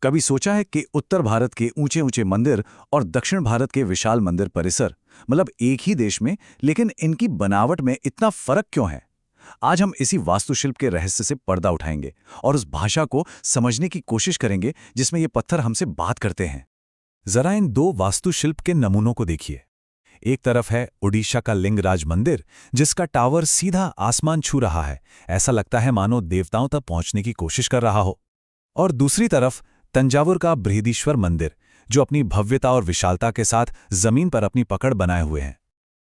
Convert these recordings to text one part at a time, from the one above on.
कभी सोचा है कि उत्तर भारत के ऊंचे ऊंचे मंदिर और दक्षिण भारत के विशाल मंदिर परिसर मतलब एक ही देश में, लेकिन इनकी बनावट में इतना फर्क क्यों है? आज हम इसी वास्तुशिल्प के रहस्य से पर्दा उठाएंगे और उस भाषा को समझने की कोशिश करेंगे जिसमें ये पत्थर हमसे बात करते हैं। जरा इन दो वास्तुशिल्प के नमूनों को देखिए। एक तरफ है ओडिशा का लिंगराज मंदिर, जिसका टावर सीधा आसमान छू रहा है, ऐसा लगता है मानो देवताओं तक पहुंचने की कोशिश कर रहा हो। और दूसरी तरफ तंजावुर का बृहदीश्वर मंदिर, जो अपनी भव्यता और विशालता के साथ जमीन पर अपनी पकड़ बनाए हुए हैं।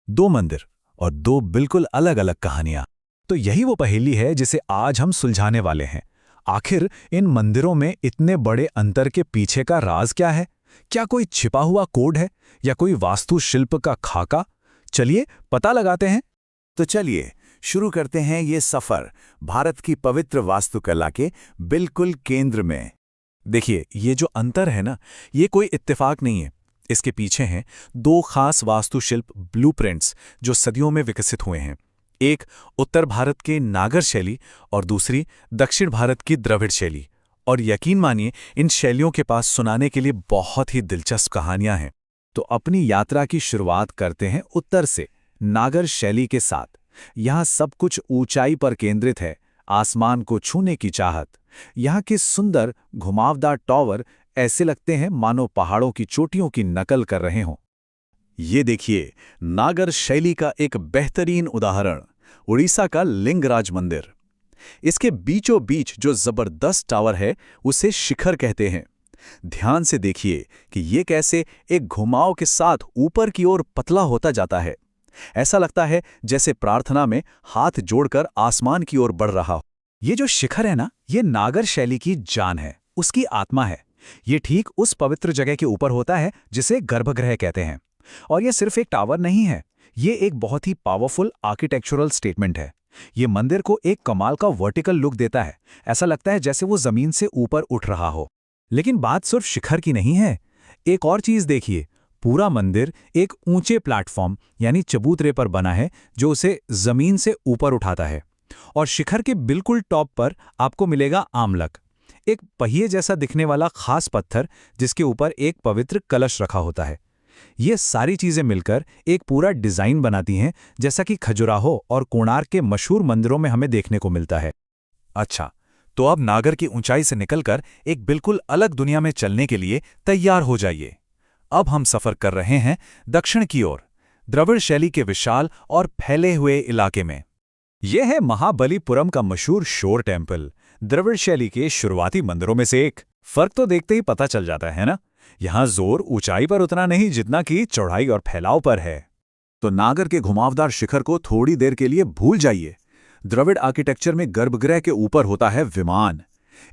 दो मंदिर और दो बिल्कुल अलग अलग कहानियां। तो यही वो पहेली है जिसे आज हम सुलझाने वाले हैं। आखिर इन मंदिरों में इतने बड़े अंतर के पीछे का राज क्या है? क्या कोई छिपा हुआ कोड है या कोई वास्तुशिल्प का खाका? चलिए पता लगाते हैं। तो चलिए शुरू करते हैं ये सफर भारत की पवित्र वास्तुकला के बिल्कुल केंद्र में। देखिए, ये जो अंतर है ना, ये कोई इत्तेफाक नहीं है। इसके पीछे हैं दो खास वास्तुशिल्प ब्लूप्रिंट्स जो सदियों में विकसित हुए हैं। एक उत्तर भारत के नागर शैली और दूसरी दक्षिण भारत की द्रविड़ शैली। और यकीन मानिए, इन शैलियों के पास सुनाने के लिए बहुत ही दिलचस्प कहानियां हैं। तो अपनी यात्रा की शुरुआत करते हैं उत्तर से, नागर शैली के साथ। यहाँ सब कुछ ऊंचाई पर केंद्रित है, आसमान को छूने की चाहत। यहाँ के सुंदर घुमावदार टॉवर ऐसे लगते हैं मानो पहाड़ों की चोटियों की नकल कर रहे हों। ये देखिए, नागर शैली का एक बेहतरीन उदाहरण, उड़ीसा का लिंगराज मंदिर। इसके बीचों बीच जो जबरदस्त टावर है, उसे शिखर कहते हैं। ध्यान से देखिए कि ये कैसे एक घुमाव के साथ ऊपर की ओर पतला होता जाता है। ऐसा लगता है जैसे प्रार्थना में हाथ जोड़कर आसमान की ओर बढ़ रहा हो। ये जो शिखर है ना, ये नागर शैली की जान है, उसकी आत्मा है। ये ठीक उस पवित्र जगह के ऊपर होता है जिसे गर्भगृह कहते हैं। और ये सिर्फ एक टावर नहीं है, ये एक बहुत ही पावरफुल आर्किटेक्चरल स्टेटमेंट है। ये मंदिर को एक कमाल का वर्टिकल लुक देता है। ऐसा लगता है जैसे वो जमीन से ऊपर उठ रहा हो। लेकिन बात सिर्फ शिखर की नहीं है। एक और चीज देखिए, पूरा मंदिर एक ऊंचे प्लेटफॉर्म यानी चबूतरे पर बना है जो उसे जमीन से ऊपर उठाता है। और शिखर के बिल्कुल टॉप पर आपको मिलेगा आमलक, एक पहिए जैसा दिखने वाला खास पत्थर जिसके ऊपर एक पवित्र कलश रखा होता है। ये सारी चीजें मिलकर एक पूरा डिजाइन बनाती हैं, जैसा कि खजुराहो और कोणार्क के मशहूर मंदिरों में हमें देखने को मिलता है। अच्छा, तो अब नागर की ऊंचाई से निकलकर एक बिल्कुल अलग दुनिया में चलने के लिए तैयार हो जाइए। अब हम सफर कर रहे हैं दक्षिण की ओर, द्रविड़ शैली के विशाल और फैले हुए इलाके में। यह है महाबलीपुरम का मशहूर शोर टेम्पल, द्रविड़ शैली के शुरुआती मंदिरों में से एक। फर्क तो देखते ही पता चल जाता है ना। यहाँ जोर ऊंचाई पर उतना नहीं जितना कि चौड़ाई और फैलाव पर है। तो नागर के घुमावदार शिखर को थोड़ी देर के लिए भूल जाइए। द्रविड़ आर्किटेक्चर में गर्भगृह के ऊपर होता है विमान।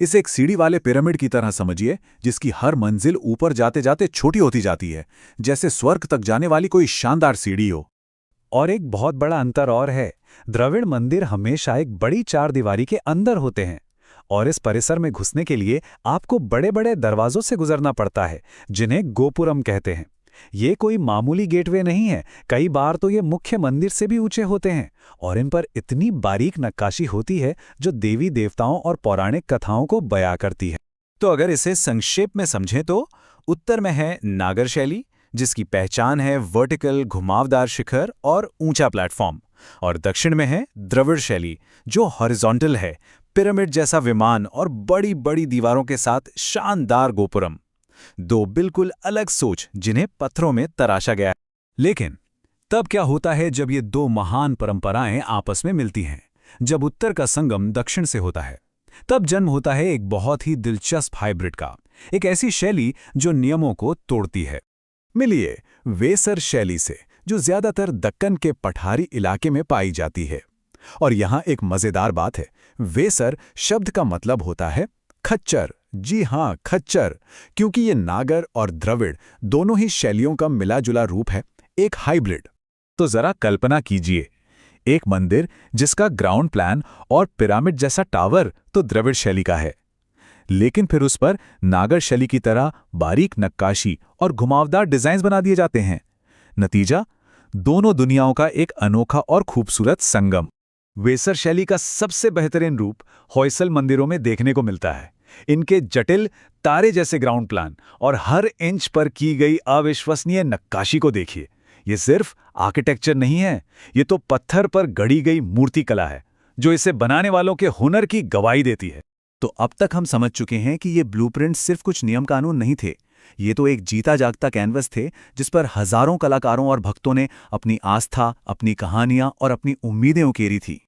इसे एक सीढ़ी वाले पिरामिड की तरह समझिए, जिसकी हर मंजिल ऊपर जाते जाते छोटी होती जाती है, जैसे स्वर्ग तक जाने वाली कोई शानदार सीढ़ी हो। और एक बहुत बड़ा अंतर और है, द्रविड़ मंदिर हमेशा एक बड़ी चारदीवारी के अंदर होते हैं। और इस परिसर में घुसने के लिए आपको बड़े बड़े दरवाजों से गुजरना पड़ता है, जिन्हें गोपुरम कहते हैं। ये कोई मामूली गेटवे नहीं है, कई बार तो ये मुख्य मंदिर से भी ऊंचे होते हैं। और इन पर इतनी बारीक नक्काशी होती है जो देवी देवताओं और पौराणिक कथाओं को बयां करती है। तो अगर इसे संक्षेप में समझें तो उत्तर में है नागर शैली, जिसकी पहचान है वर्टिकल घुमावदार शिखर और ऊंचा प्लेटफॉर्म। और दक्षिण में है द्रविड़ शैली, जो हॉरिजॉन्टल है, पिरामिड जैसा विमान और बड़ी बड़ी दीवारों के साथ शानदार गोपुरम। दो बिल्कुल अलग सोच जिन्हें पत्थरों में तराशा गया है। लेकिन तब क्या होता है जब ये दो महान परंपराएं आपस में मिलती हैं? जब उत्तर का संगम दक्षिण से होता है, तब जन्म होता है एक बहुत ही दिलचस्प हाइब्रिड का, एक ऐसी शैली जो नियमों को तोड़ती है। मिलिए वेसर शैली से, जो ज्यादातर दक्कन के पठारी इलाके में पाई जाती है। और यहाँ एक मजेदार बात है, वेसर शब्द का मतलब होता है खच्चर। जी हाँ, खच्चर, क्योंकि ये नागर और द्रविड़ दोनों ही शैलियों का मिला-जुला रूप है, एक हाइब्रिड। तो जरा कल्पना कीजिए, एक मंदिर जिसका ग्राउंड प्लान और पिरामिड जैसा टावर तो द्रविड़ शैली का है, लेकिन फिर उस पर नागर शैली की तरह बारीक नक्काशी और घुमावदार डिजाइन बना दिए जाते हैं। नतीजा, दोनों दुनियाओं का एक अनोखा और खूबसूरत संगम। वेसर शैली का सबसे बेहतरीन रूप होयसल मंदिरों में देखने को मिलता है। इनके जटिल तारे जैसे ग्राउंड प्लान और हर इंच पर की गई अविश्वसनीय नक्काशी को देखिए। ये सिर्फ आर्किटेक्चर नहीं है, ये तो पत्थर पर गढ़ी गई मूर्ति कला है, जो इसे बनाने वालों के हुनर की गवाही देती है। तो अब तक हम समझ चुके हैं कि ये ब्लूप्रिंट सिर्फ कुछ नियम कानून नहीं थे, ये तो एक जीता जागता कैनवस थे जिस पर हजारों कलाकारों और भक्तों ने अपनी आस्था, अपनी कहानियां और अपनी उम्मीदें उकेरी थी।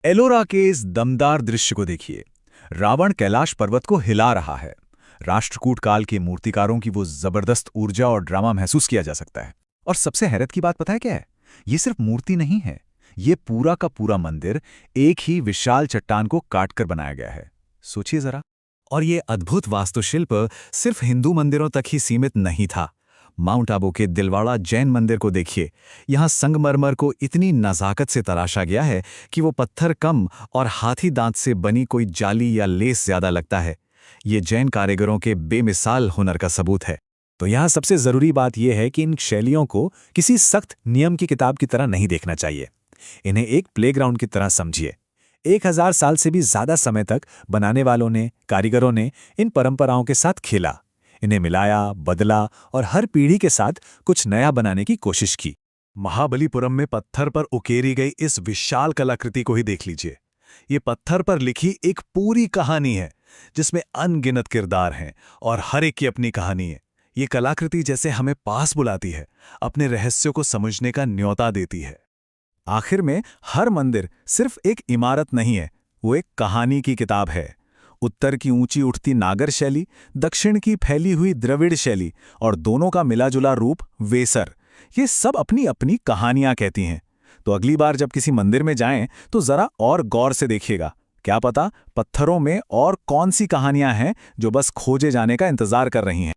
एलोरा के इस दमदार दृश्य को देखिए। रावण कैलाश पर्वत को हिला रहा है। राष्ट्रकूट काल के मूर्तिकारों की वो जबरदस्त ऊर्जा और ड्रामा महसूस किया जा सकता है। और सबसे हैरत की बात पता है क्या है? ये सिर्फ मूर्ति नहीं है, ये पूरा का पूरा मंदिर एक ही विशाल चट्टान को काटकर बनाया गया है। सोचिए जरा। और ये अद्भुत वास्तुशिल्प सिर्फ हिंदू मंदिरों तक ही सीमित नहीं था। माउंट आबू के दिलवाड़ा जैन मंदिर को देखिए। यहाँ संगमरमर को इतनी नज़ाकत से तराशा गया है कि वो पत्थर कम और हाथी दांत से बनी कोई जाली या लेस ज्यादा लगता है। ये जैन कारीगरों के बेमिसाल हुनर का सबूत है। तो यहाँ सबसे ज़रूरी बात यह है कि इन शैलियों को किसी सख्त नियम की किताब की तरह नहीं देखना चाहिए। इन्हें एक प्लेग्राउंड की तरह समझिए। 1000 साल से भी ज़्यादा समय तक बनाने वालों ने, कारीगरों ने इन परंपराओं के साथ खेला, इन्हें मिलाया, बदला और हर पीढ़ी के साथ कुछ नया बनाने की कोशिश की। महाबलीपुरम में पत्थर पर उकेरी गई इस विशाल कलाकृति को ही देख लीजिए। ये पत्थर पर लिखी एक पूरी कहानी है जिसमें अनगिनत किरदार हैं और हर एक की अपनी कहानी है। ये कलाकृति जैसे हमें पास बुलाती है, अपने रहस्यों को समझने का न्योता देती है। आखिर में हर मंदिर सिर्फ एक इमारत नहीं है, वो एक कहानी की किताब है। उत्तर की ऊंची उठती नागर शैली, दक्षिण की फैली हुई द्रविड़ शैली और दोनों का मिलाजुला रूप वेसर, ये सब अपनी अपनी कहानियां कहती हैं। तो अगली बार जब किसी मंदिर में जाएं तो जरा और गौर से देखिएगा। क्या पता पत्थरों में और कौन सी कहानियां हैं जो बस खोजे जाने का इंतजार कर रही हैं।